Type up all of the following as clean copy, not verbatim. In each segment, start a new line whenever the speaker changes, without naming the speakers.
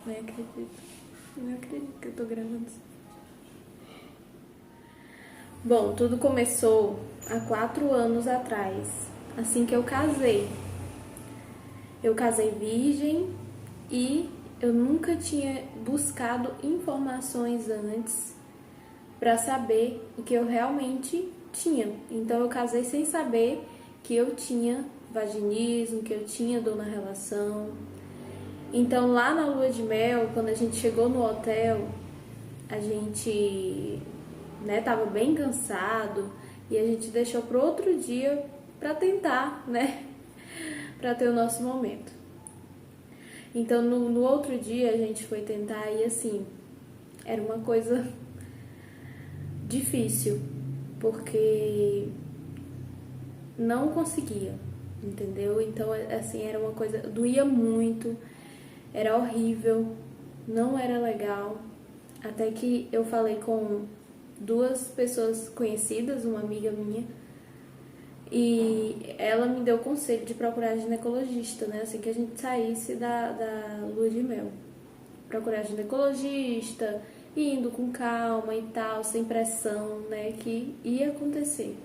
Nem acredito. Não acredito que eu tô gravando isso. Bom, tudo começou há 4 anos atrás, assim que eu casei. Eu casei virgem e eu nunca tinha buscado informações antes para saber o que eu realmente tinha. Então eu casei sem saber que eu tinha vaginismo, que eu tinha dor na relação. Então lá na lua de mel, quando a gente chegou no hotel, a gente, né, tava bem cansado e a gente deixou pro outro dia para tentar, né, para ter o nosso momento. Então no outro dia a gente foi tentar e assim, era uma coisa difícil, porque não conseguia, entendeu? Então assim, era uma coisa, doía muito, era horrível, não era legal. Até que eu falei com 2 pessoas conhecidas, uma amiga minha, e ela me deu o conselho de procurar ginecologista, né? Assim que a gente saísse da lua de mel. Procurar ginecologista, indo com calma e tal, sem pressão, né? Que ia acontecer.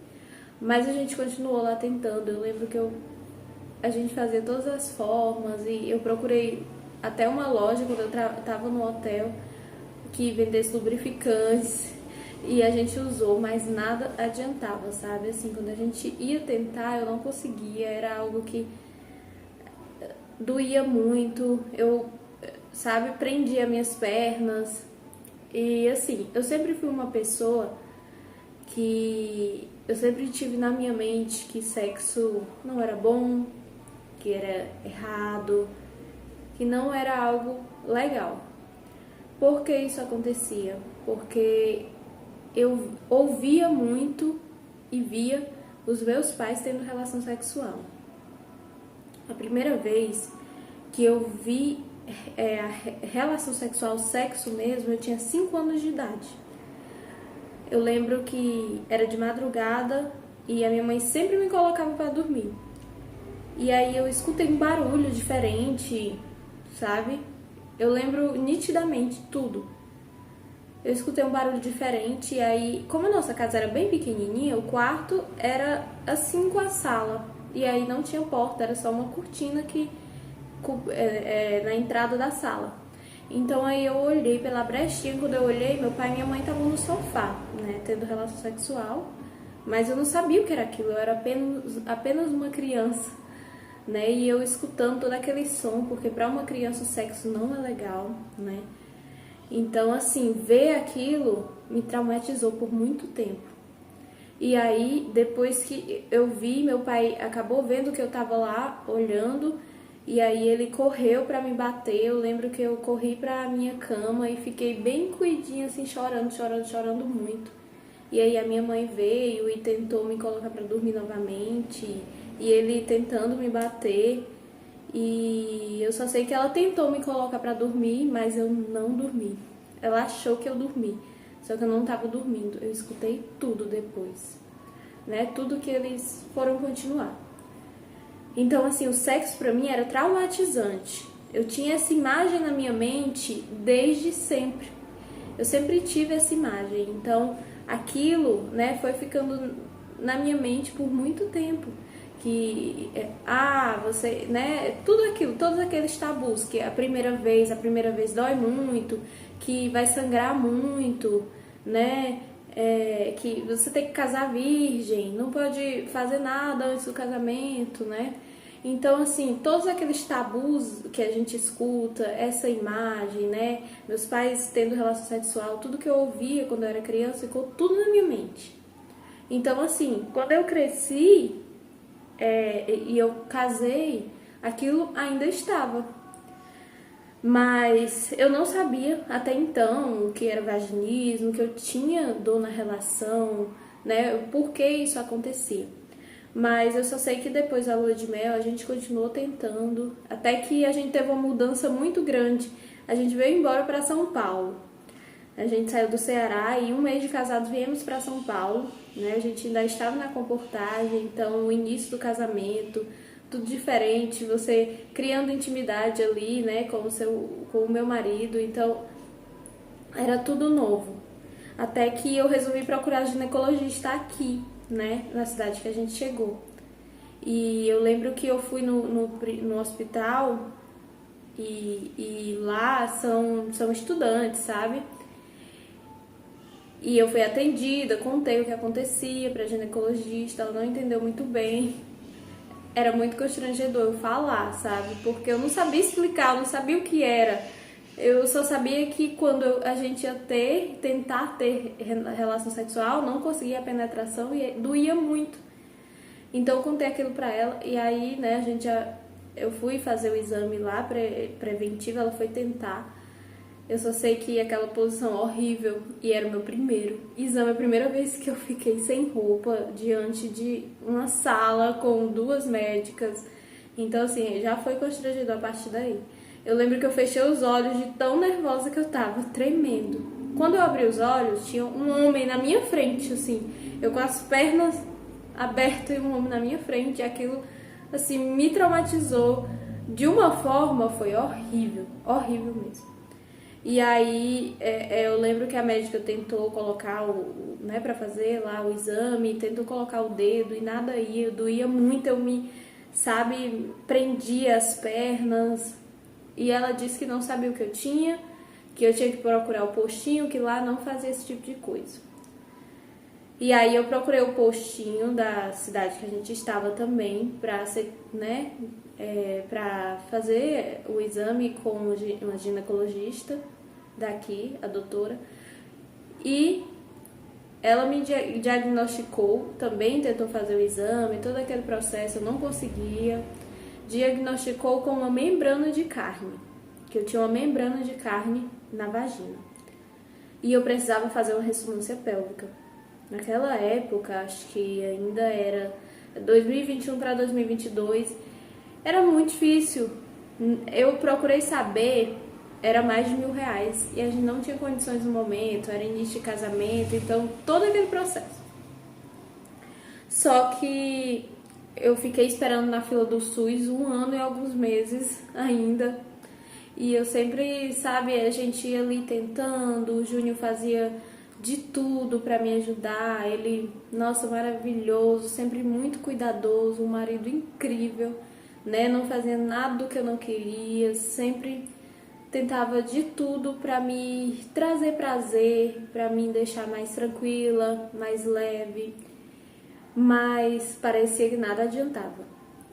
Mas a gente continuou lá tentando. Eu lembro que a gente fazia todas as formas e eu procurei até uma loja quando eu tava no hotel que vendesse lubrificantes e a gente usou, mas nada adiantava, sabe? Assim, quando a gente ia tentar, eu não conseguia, era algo que doía muito, eu, sabe, prendia minhas pernas. E assim, eu sempre fui uma pessoa que eu sempre tive na minha mente que sexo não era bom, que era errado, que não era algo legal. Por que isso acontecia? Porque eu ouvia muito e via os meus pais tendo relação sexual. A primeira vez que eu vi a relação sexual, sexo mesmo, eu tinha 5 anos de idade. Eu lembro que era de madrugada e a minha mãe sempre me colocava para dormir. E aí eu escutei um barulho diferente, sabe? Eu lembro nitidamente tudo. Eu escutei um barulho diferente e aí, como a nossa casa era bem pequenininha, o quarto era assim com a sala. E aí não tinha porta, era só uma cortina que na entrada da sala. Então aí eu olhei pela brechinha, quando eu olhei, meu pai e minha mãe estavam no sofá, né, tendo relação sexual. Mas eu não sabia o que era aquilo, eu era apenas uma criança, né? E eu escutando todo aquele som, porque para uma criança o sexo não é legal, né? Então, assim, ver aquilo me traumatizou por muito tempo. E aí, depois que eu vi, meu pai acabou vendo que eu tava lá olhando, e aí ele correu pra me bater. Eu lembro que eu corri pra minha cama e fiquei bem cuidinha, assim, chorando muito. E aí a minha mãe veio e tentou me colocar pra dormir novamente, e ele tentando me bater. E eu só sei que ela tentou me colocar pra dormir, mas eu não dormi. Ela achou que eu dormi, só que eu não tava dormindo. Eu escutei tudo depois, né? Tudo que eles foram continuar. Então, assim, o sexo pra mim era traumatizante. Eu tinha essa imagem na minha mente desde sempre. Eu sempre tive essa imagem. Então, aquilo, né, foi ficando na minha mente por muito tempo. Que, você, né, tudo aquilo, todos aqueles tabus, que a primeira vez dói muito, que vai sangrar muito, né, que você tem que casar virgem, não pode fazer nada antes do casamento, né. Então, assim, todos aqueles tabus que a gente escuta, essa imagem, né, meus pais tendo relação sexual, tudo que eu ouvia quando eu era criança, ficou tudo na minha mente. Então, assim, quando eu cresci, e eu casei, aquilo ainda estava. Mas eu não sabia até então o que era vaginismo, que eu tinha dor na relação, né? Por que isso acontecia. Mas eu só sei que depois da lua de mel a gente continuou tentando, até que a gente teve uma mudança muito grande. A gente veio embora para São Paulo. A gente saiu do Ceará e 1 mês de casados viemos para São Paulo, né? A gente ainda estava na comportagem, então o início do casamento tudo diferente, você criando intimidade ali, né, com o meu marido, então era tudo novo. Até que eu resolvi procurar ginecologista aqui, né, na cidade que a gente chegou. E eu lembro que eu fui no hospital e lá são estudantes, sabe? E eu fui atendida, contei o que acontecia pra ginecologista, ela não entendeu muito bem. Era muito constrangedor eu falar, sabe? Porque eu não sabia explicar, eu não sabia o que era. Eu só sabia que quando a gente ia tentar ter relação sexual, não conseguia a penetração e doía muito. Então eu contei aquilo pra ela e aí, né, eu fui fazer o exame lá preventivo, ela foi tentar. Eu só sei que aquela posição horrível e era o meu primeiro exame, a primeira vez que eu fiquei sem roupa diante de uma sala com 2 médicas. Então assim, já foi constrangedor a partir daí. Eu lembro que eu fechei os olhos de tão nervosa que eu tava, tremendo. Quando eu abri os olhos, tinha um homem na minha frente, assim, eu com as pernas abertas e um homem na minha frente, e aquilo assim me traumatizou de uma forma, foi horrível, horrível mesmo. E aí eu lembro que a médica tentou colocar né, pra fazer lá o exame, tentou colocar o dedo e nada ia, doía muito, sabe, prendia as pernas. E ela disse que não sabia o que eu tinha que procurar o postinho, que lá não fazia esse tipo de coisa. E aí eu procurei o postinho da cidade que a gente estava também pra ser, né, para fazer o exame com uma ginecologista daqui, a doutora, e ela me diagnosticou, também tentou fazer o exame, todo aquele processo, eu não conseguia, diagnosticou com uma membrana de carne, que eu tinha uma membrana de carne na vagina, e eu precisava fazer uma ressonância pélvica. Naquela época, acho que ainda era 2021 para 2022, era muito difícil. Eu procurei saber, era mais de R$1.000 e a gente não tinha condições no momento, era início de casamento, então todo aquele processo. Só que eu fiquei esperando na fila do SUS 1 ano e alguns meses ainda. E eu sempre, sabe, a gente ia ali tentando, o Júnior fazia de tudo pra me ajudar, ele, nossa, maravilhoso, sempre muito cuidadoso, um marido incrível, né, não fazia nada do que eu não queria, sempre tentava de tudo pra me trazer prazer, pra me deixar mais tranquila, mais leve, mas parecia que nada adiantava.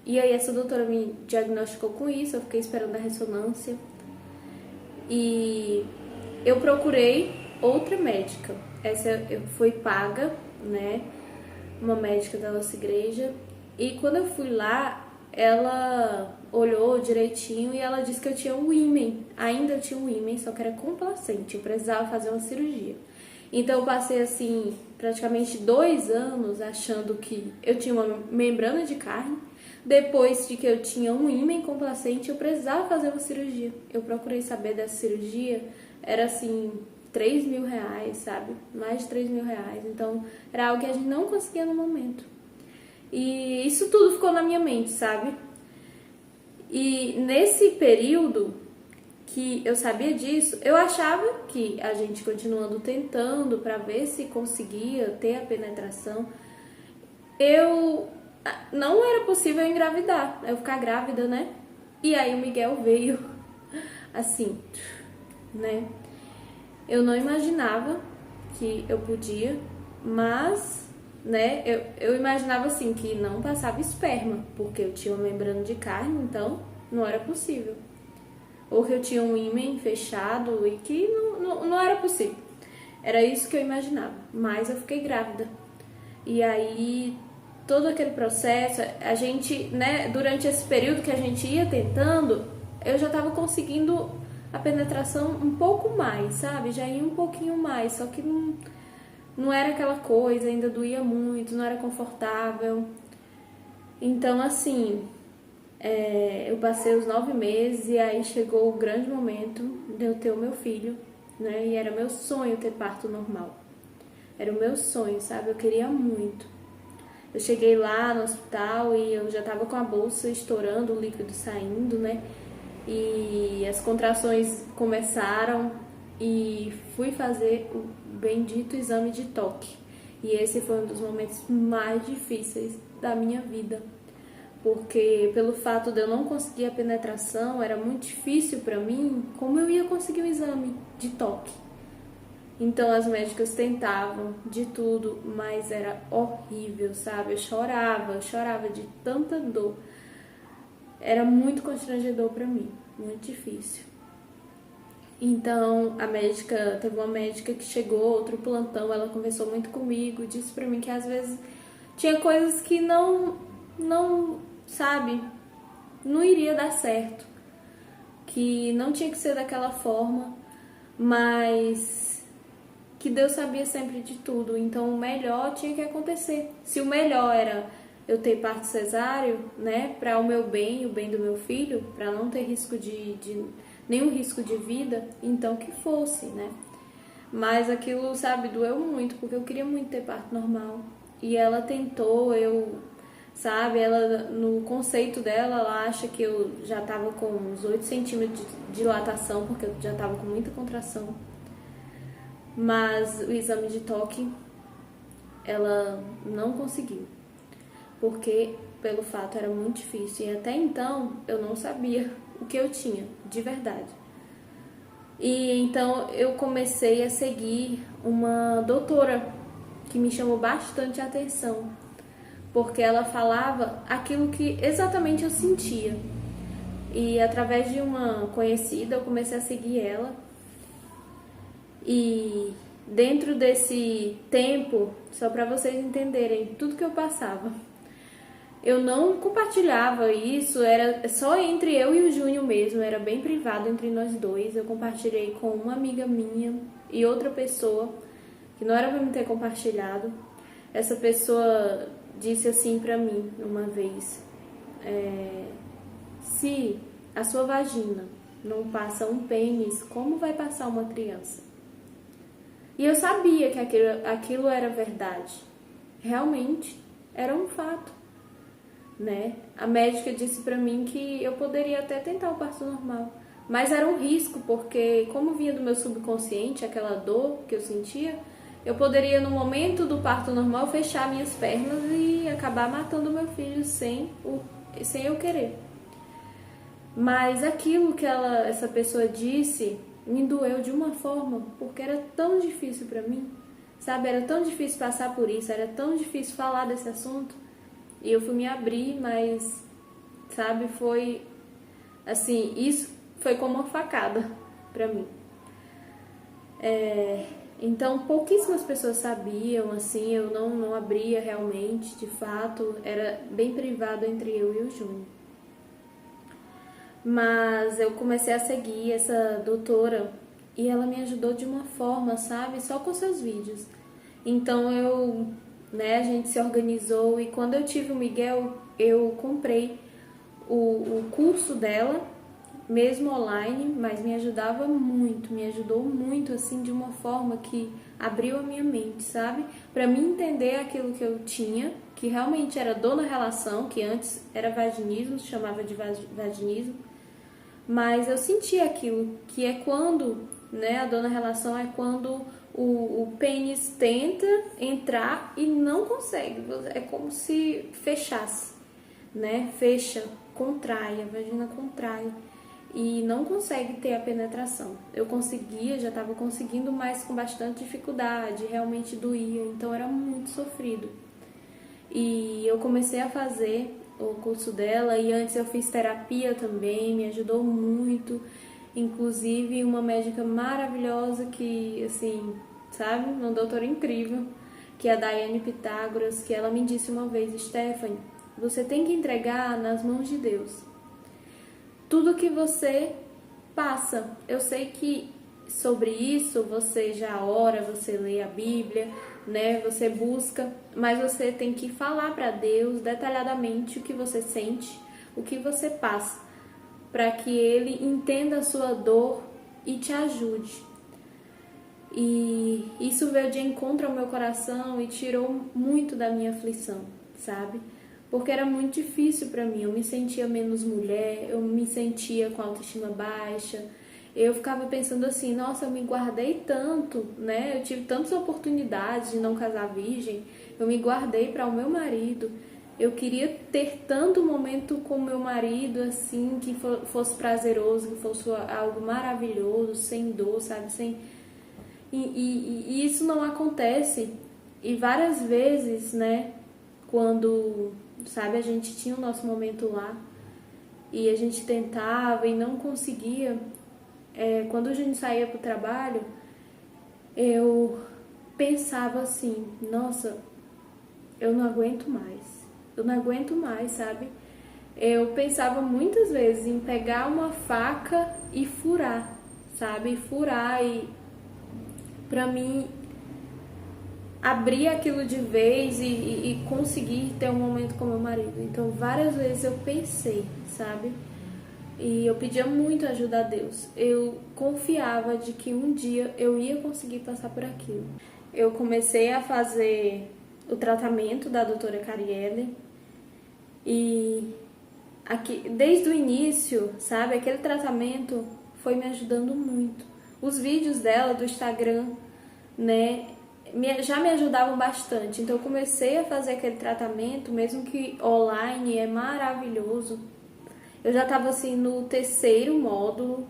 E aí essa doutora me diagnosticou com isso, eu fiquei esperando a ressonância e eu procurei outra médica. Essa foi paga, né? Uma médica da nossa igreja. E quando eu fui lá, ela olhou direitinho e ela disse que eu tinha um ímen. Ainda eu tinha um ímen, só que era complacente. Eu precisava fazer uma cirurgia. Então eu passei assim, praticamente 2 anos achando que eu tinha uma membrana de carne. Depois de que eu tinha um ímen complacente, eu precisava fazer uma cirurgia. Eu procurei saber dessa cirurgia, era assim, R$3.000, sabe? Mais de R$3.000. Então, era algo que a gente não conseguia no momento. E isso tudo ficou na minha mente, sabe? E nesse período que eu sabia disso, eu achava que a gente continuando tentando para ver se conseguia ter a penetração, não era possível eu engravidar, eu ficar grávida, né? E aí o Miguel veio assim, né? Eu não imaginava que eu podia, mas, né, eu imaginava assim que não passava esperma, porque eu tinha uma membrana de carne, então não era possível. Ou que eu tinha um ímen fechado e que não era possível. Era isso que eu imaginava, mas eu fiquei grávida. E aí, todo aquele processo, a gente, né, durante esse período que a gente ia tentando, eu já estava conseguindo a penetração um pouco mais, sabe? Já ia um pouquinho mais, só que não era aquela coisa, ainda doía muito, não era confortável. Então, assim, eu passei os 9 meses e aí chegou o grande momento de eu ter o meu filho, né? E era meu sonho ter parto normal. Era o meu sonho, sabe? Eu queria muito. Eu cheguei lá no hospital e eu já tava com a bolsa estourando, o líquido saindo, né? E as contrações começaram e fui fazer o bendito exame de toque. E esse foi um dos momentos mais difíceis da minha vida, porque pelo fato de eu não conseguir a penetração, era muito difícil para mim como eu ia conseguir o exame de toque. Então as médicas tentavam de tudo, mas era horrível, sabe? Eu chorava de tanta dor. Era muito constrangedor para mim, muito difícil. Então teve uma médica que chegou, outro plantão, ela conversou muito comigo, disse para mim que às vezes tinha coisas que não, sabe, não iria dar certo, que não tinha que ser daquela forma, mas que Deus sabia sempre de tudo, então o melhor tinha que acontecer. Se o melhor era eu ter parto cesáreo, né, para o meu bem e o bem do meu filho, para não ter risco de nenhum risco de vida, então que fosse, né? Mas aquilo, sabe, doeu muito, porque eu queria muito ter parto normal. E ela tentou, sabe, ela, no conceito dela, ela acha que eu já tava com uns 8 centímetros de dilatação, porque eu já tava com muita contração. Mas o exame de toque, ela não conseguiu, porque pelo fato era muito difícil. E até então, eu não sabia o que eu tinha, de verdade. E então eu comecei a seguir uma doutora que me chamou bastante a atenção, porque ela falava aquilo que exatamente eu sentia. E através de uma conhecida eu comecei a seguir ela. E dentro desse tempo, só para vocês entenderem tudo que eu passava, eu não compartilhava isso, era só entre eu e o Júnior mesmo, era bem privado entre nós dois. Eu compartilhei com uma amiga minha e outra pessoa, que não era pra me ter compartilhado. Essa pessoa disse assim pra mim uma vez, se a sua vagina não passa um pênis, como vai passar uma criança? E eu sabia que aquilo era verdade, realmente era um fato. Né? A médica disse pra mim que eu poderia até tentar o parto normal, mas era um risco, porque como vinha do meu subconsciente aquela dor que eu sentia, eu poderia no momento do parto normal fechar minhas pernas e acabar matando meu filho sem eu querer. Mas aquilo que essa pessoa disse me doeu de uma forma, porque era tão difícil pra mim, sabe? Era tão difícil passar por isso, era tão difícil falar desse assunto. E eu fui me abrir, mas, sabe, foi assim, isso foi como uma facada pra mim. Então, pouquíssimas pessoas sabiam, assim, eu não abria realmente, de fato, era bem privado entre eu e o Júnior. Mas eu comecei a seguir essa doutora e ela me ajudou de uma forma, sabe, só com seus vídeos. Então a gente se organizou e quando eu tive o Miguel, eu comprei o curso dela, mesmo online, mas me ajudou muito, assim, de uma forma que abriu a minha mente, sabe? Pra mim entender aquilo que eu tinha, que realmente era dor na relação, que antes era vaginismo, se chamava de vaginismo, mas eu senti aquilo, que é quando, né, a dor na relação é quando o pênis tenta entrar e não consegue, é como se fechasse, né, fecha, contrai, a vagina contrai e não consegue ter a penetração. Eu conseguia, já estava conseguindo, mas com bastante dificuldade, realmente doía, então era muito sofrido. E eu comecei a fazer o curso dela e antes eu fiz terapia também, me ajudou muito, inclusive uma médica maravilhosa que, assim, sabe, uma doutora incrível, que é a Daiane Pitágoras, que ela me disse uma vez, Stephanie, você tem que entregar nas mãos de Deus tudo que você passa. Eu sei que sobre isso você já ora, você lê a Bíblia, né? Você busca, mas você tem que falar para Deus detalhadamente o que você sente, o que você passa, para que Ele entenda a sua dor e te ajude. E isso veio de encontro ao meu coração e tirou muito da minha aflição, sabe? Porque era muito difícil pra mim, eu me sentia menos mulher, eu me sentia com a autoestima baixa. Eu ficava pensando assim, nossa, eu me guardei tanto, né? Eu tive tantas oportunidades de não casar virgem, eu me guardei para o meu marido. Eu queria ter tanto momento com o meu marido, assim, que fosse prazeroso, que fosse algo maravilhoso, sem dor, sabe? E isso não acontece. E várias vezes, né, quando, sabe, a gente tinha o nosso momento lá e a gente tentava e não conseguia, quando a gente saía pro trabalho, eu pensava assim, nossa, eu não aguento mais. Eu não aguento mais, sabe? Eu pensava muitas vezes em pegar uma faca e furar, sabe? Furar e pra mim abrir aquilo de vez e conseguir ter um momento com meu marido. Então várias vezes eu pensei, sabe? E eu pedia muito ajuda a Deus. Eu confiava de que um dia eu ia conseguir passar por aquilo. Eu comecei a fazer o tratamento da doutora Carielle e aqui, desde o início, sabe, aquele tratamento foi me ajudando muito. Os vídeos dela do Instagram, né, já me ajudavam bastante. Então eu comecei a fazer aquele tratamento, mesmo que online, é maravilhoso. Eu já estava assim no terceiro módulo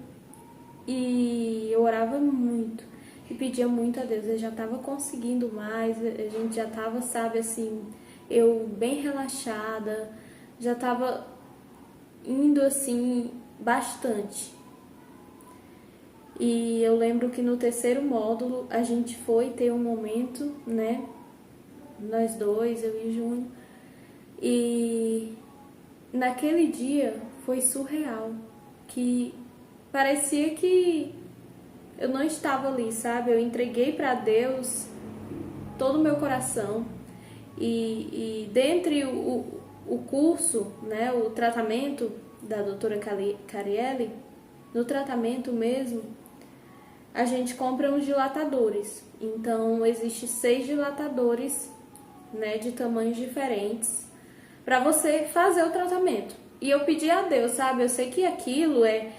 e eu orava muito e pedia muito a Deus. Eu já estava conseguindo mais, a gente já estava, sabe, assim, eu bem relaxada, já estava indo assim bastante. E eu lembro que no terceiro módulo a gente foi ter um momento, né? Nós dois, eu e Júnior. E naquele dia foi surreal, que parecia que eu não estava ali, sabe? Eu entreguei para Deus todo o meu coração e dentre o curso, né, o tratamento da doutora Carielle, no tratamento mesmo, a gente compra uns dilatadores. Então, existe 6 dilatadores, né, de tamanhos diferentes para você fazer o tratamento. E eu pedi a Deus, sabe? Eu sei que aquilo é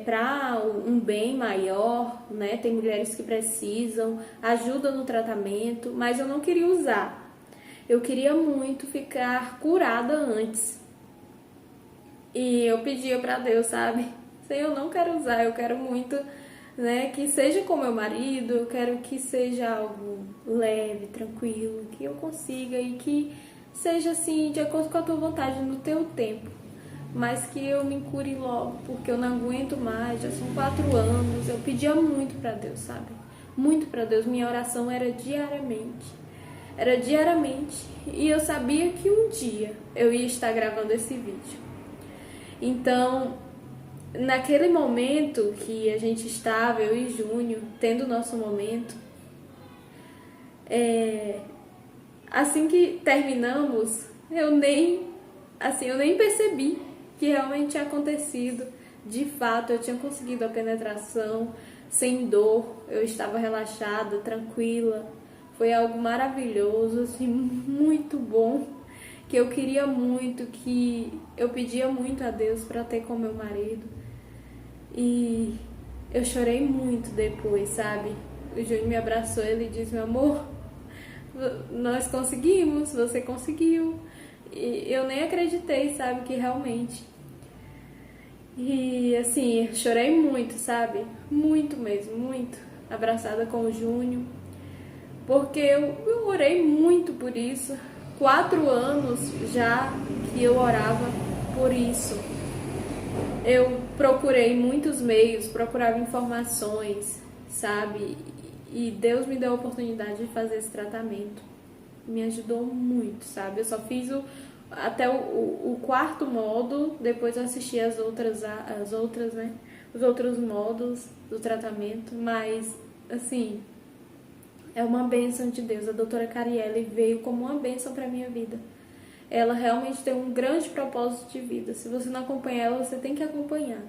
para um bem maior, né? Tem mulheres que precisam, ajuda no tratamento, mas eu não queria usar. Eu queria muito ficar curada antes. E eu pedia para Deus, sabe? Senhor, eu não quero usar, eu quero muito, né, que seja com meu marido, eu quero que seja algo leve, tranquilo, que eu consiga e que seja assim, de acordo com a tua vontade, no teu tempo. Mas que eu me cure logo, porque eu não aguento mais, já são 4 anos. Eu pedia muito para Deus, sabe? Muito para Deus. Minha oração era diariamente. Era diariamente. E eu sabia que um dia eu ia estar gravando esse vídeo. Então, naquele momento que a gente estava, eu e Júnior, tendo o nosso momento, assim que terminamos, eu nem percebi que realmente tinha acontecido. De fato, eu tinha conseguido a penetração sem dor, eu estava relaxada, tranquila. Foi algo maravilhoso, assim, muito bom, que eu queria muito, que eu pedia muito a Deus para ter com meu marido. E eu chorei muito depois, sabe? O Júnior me abraçou, ele disse: meu amor, nós conseguimos, você conseguiu. E eu nem acreditei, sabe, que realmente. E assim, chorei muito, sabe? Muito mesmo, muito. Abraçada com o Júnior. Porque eu orei muito por isso. 4 anos já que eu orava por isso. Eu procurei muitos meios, procurava informações, sabe? E Deus me deu a oportunidade de fazer esse tratamento. Me ajudou muito, sabe? Eu só fiz até o 4º módulo, depois eu assisti as outras, né? Os outros módulos do tratamento, mas, assim, é uma bênção de Deus. A doutora Carielle veio como uma bênção para minha vida. Ela realmente tem um grande propósito de vida. Se você não acompanha ela, você tem que acompanhar.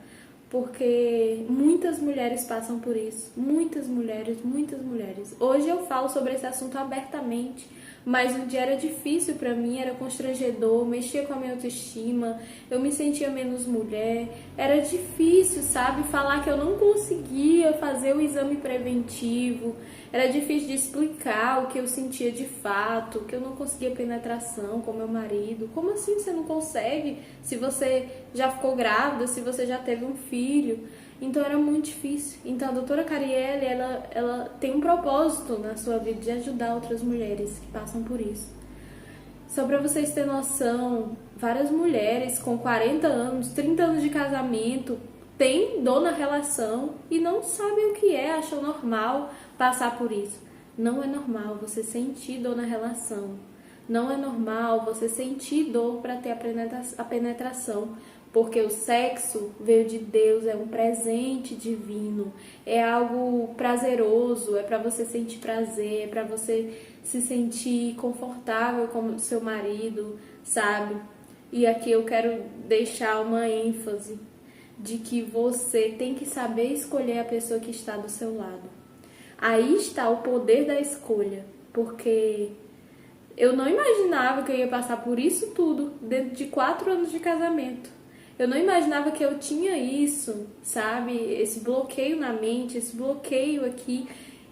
porque muitas mulheres passam por isso, muitas mulheres, muitas mulheres. Hoje eu falo sobre esse assunto abertamente, mas um dia era difícil pra mim, era constrangedor, mexia com a minha autoestima, eu me sentia menos mulher, era difícil, sabe, falar que eu não conseguia fazer o exame preventivo, era difícil de explicar o que eu sentia de fato, que eu não conseguia penetração com meu marido. Como assim você não consegue? Se você já ficou grávida, se você já teve um filho. Então era muito difícil. Então a doutora Carielle, ela tem um propósito na sua vida de ajudar outras mulheres que passam por isso. Só para vocês terem noção, várias mulheres com 40 anos, 30 anos de casamento, têm dor na relação e não sabem o que é, acham normal passar por isso. Não é normal você sentir dor na relação. Não é normal você sentir dor para ter a penetração. Porque o sexo veio de Deus, é um presente divino, é algo prazeroso, é para você sentir prazer, é para você se sentir confortável com o seu marido, sabe? E aqui eu quero deixar uma ênfase de que você tem que saber escolher a pessoa que está do seu lado. Aí está o poder da escolha, porque eu não imaginava que eu ia passar por isso tudo dentro de 4 anos de casamento. Eu não imaginava que eu tinha isso, sabe? Esse bloqueio na mente, esse bloqueio aqui.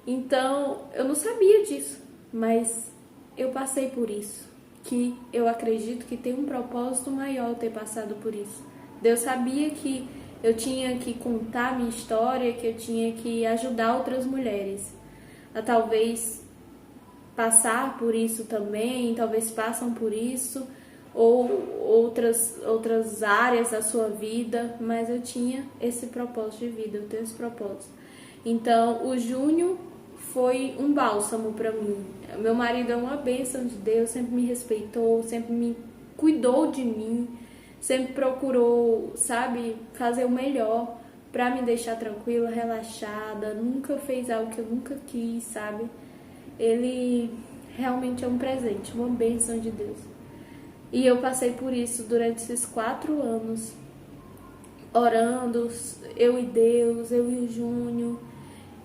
Então, eu não sabia disso, mas eu passei por isso. Que eu acredito que tem um propósito maior ter passado por isso. Deus sabia que eu tinha que contar a minha história, que eu tinha que ajudar outras mulheres a talvez passar por isso também, talvez passam por isso, ou outras áreas da sua vida, mas eu tinha esse propósito de vida, eu tenho esse propósito. Então, o Júnior foi um bálsamo para mim. Meu marido é uma bênção de Deus, sempre me respeitou, sempre me cuidou de mim, sempre procurou, sabe, fazer o melhor para me deixar tranquila, relaxada, nunca fez algo que eu nunca quis, sabe? Ele realmente é um presente, uma bênção de Deus. E eu passei por isso durante esses 4 anos, orando, eu e Deus, eu e o Júnior,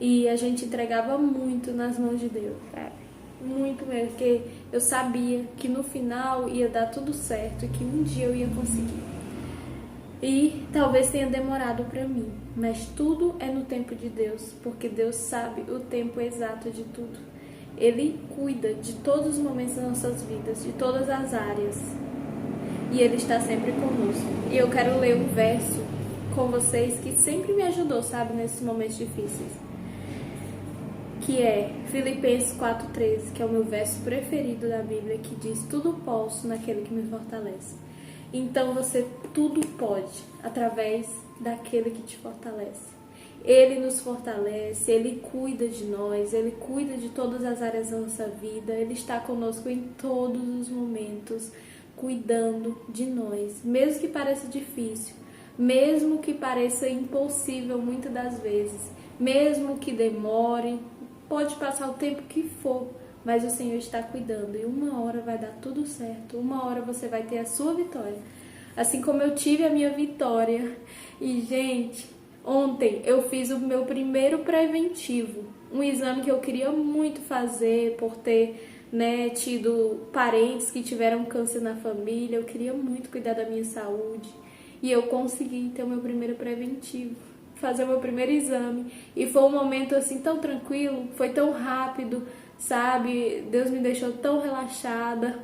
e a gente entregava muito nas mãos de Deus, sabe? Muito mesmo, porque eu sabia que no final ia dar tudo certo e que um dia eu ia conseguir. E talvez tenha demorado para mim, mas tudo é no tempo de Deus, porque Deus sabe o tempo exato de tudo. Ele cuida de todos os momentos das nossas vidas, de todas as áreas. E Ele está sempre conosco. E eu quero ler um verso com vocês que sempre me ajudou, sabe, nesses momentos difíceis. Que é Filipenses 4,13, que é o meu verso preferido da Bíblia, que diz: tudo posso naquele que me fortalece. Então você tudo pode através daquele que te fortalece. Ele nos fortalece, Ele cuida de nós, Ele cuida de todas as áreas da nossa vida, Ele está conosco em todos os momentos, cuidando de nós, mesmo que pareça difícil, mesmo que pareça impossível muitas das vezes, mesmo que demore, pode passar o tempo que for, mas o Senhor está cuidando e uma hora vai dar tudo certo, uma hora você vai ter a sua vitória, assim como eu tive a minha vitória. E gente, ontem eu fiz o meu primeiro preventivo, um exame que eu queria muito fazer por ter, tido parentes que tiveram câncer na família. Eu queria muito cuidar da minha saúde e eu consegui ter o meu primeiro preventivo, fazer o meu primeiro exame. E foi um momento assim tão tranquilo, foi tão rápido, sabe? Deus me deixou tão relaxada,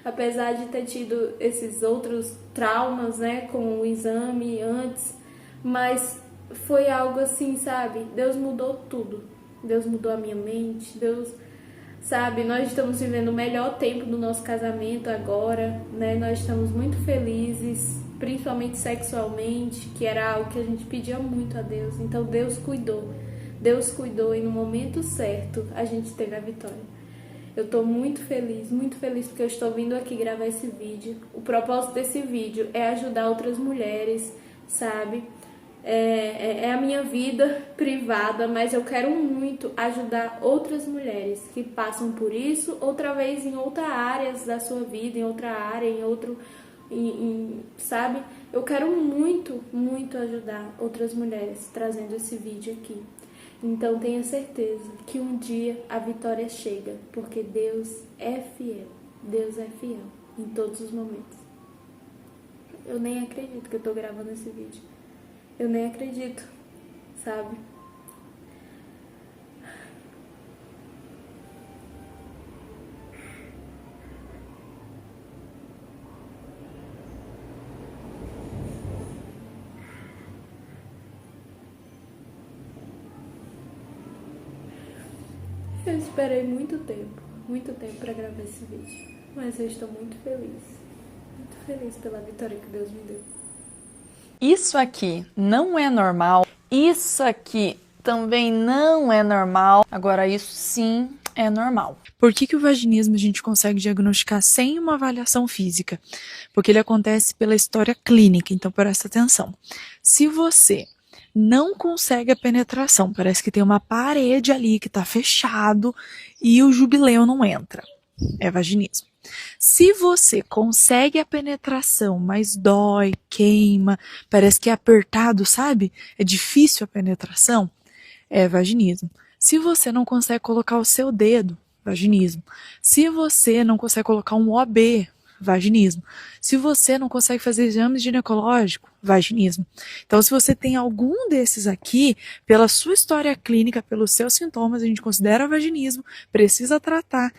apesar de ter tido esses outros traumas, com o exame antes, mas foi algo assim, sabe? Deus mudou tudo. Deus mudou a minha mente. Deus, sabe? Nós estamos vivendo o melhor tempo do nosso casamento agora, Nós estamos muito felizes, principalmente sexualmente, que era algo que a gente pedia muito a Deus. Então Deus cuidou. Deus cuidou e no momento certo a gente teve a vitória. Eu tô muito feliz porque eu estou vindo aqui gravar esse vídeo. O propósito desse vídeo é ajudar outras mulheres, sabe? É a minha vida privada, mas eu quero muito ajudar outras mulheres que passam por isso, outra vez em outras áreas da sua vida, em outra área, em outro sabe? Eu quero muito, muito ajudar outras mulheres trazendo esse vídeo aqui. Então tenha certeza que um dia a vitória chega, porque Deus é fiel. Deus é fiel em todos os momentos. Eu nem acredito que eu tô gravando esse vídeo. Eu nem acredito, sabe? Eu esperei muito tempo para gravar esse vídeo, mas eu estou muito feliz pela vitória que Deus me deu.
Isso aqui não é normal, isso aqui também não é normal, agora isso sim é normal.
Por que o vaginismo a gente consegue diagnosticar sem uma avaliação física? Porque ele acontece pela história clínica, então presta atenção. Se você não consegue a penetração, parece que tem uma parede ali que está fechado e o jubileu não entra, é vaginismo. Se você consegue a penetração, mas dói, queima, parece que é apertado, sabe? É difícil a penetração, é vaginismo. Se você não consegue colocar o seu dedo, vaginismo. Se você não consegue colocar um OB, vaginismo. Se você não consegue fazer exame ginecológico, vaginismo. Então, se você tem algum desses aqui, pela sua história clínica, pelos seus sintomas, a gente considera vaginismo, precisa tratar.